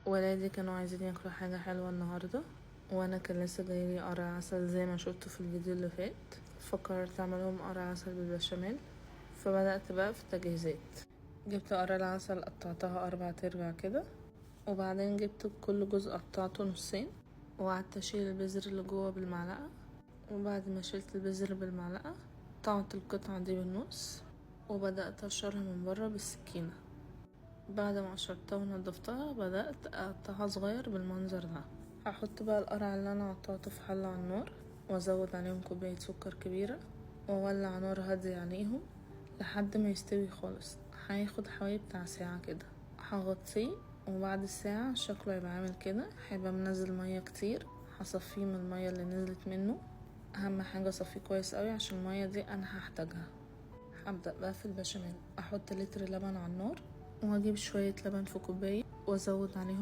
ولادي كانوا عايزين ياكلوا حاجة حلوة النهاردة، وانا كان لسه جايلي قرع عسل زي ما شفتوا في الفيديو اللي فات، فقررت اعملهم قرع عسل بالبشاميل. فبدأت بقى في التجهيزات. جبت قرع العسل قطعتها 4 كده، وبعدين جبت كل جزء قطعته نصين، وقعدت اشيل البذر اللي جوه بالمعلقة. وبعد ما شلت البذر بالمعلقة قطعت القطعة دي بالنص، وبدأت اقشرها من بره بالسكينة. بعد ما قشرتها ونضفتها بدأت اقطعها صغير بالمنظر ده. هحط بقى القرع اللي انا قطعته في حلة على النار، وازود عليهم كوباية سكر كبيرة، واولع نار هادية عليهم لحد ما يستوي خالص. هياخد حوالي بتاع ساعة كده. هغطيه، وبعد الساعة شكله هيبقى عامل كده، هيبقى منزل مية كتير. هصفيه من المية اللي نزلت منه. اهم حاجة اصفيه كويس قوي عشان المية دي انا هحتاجها. هبدأ بقى في البشاميل. احط لتر لبن على النار، واجيب شوية لبن في كوباية، وازود عليهم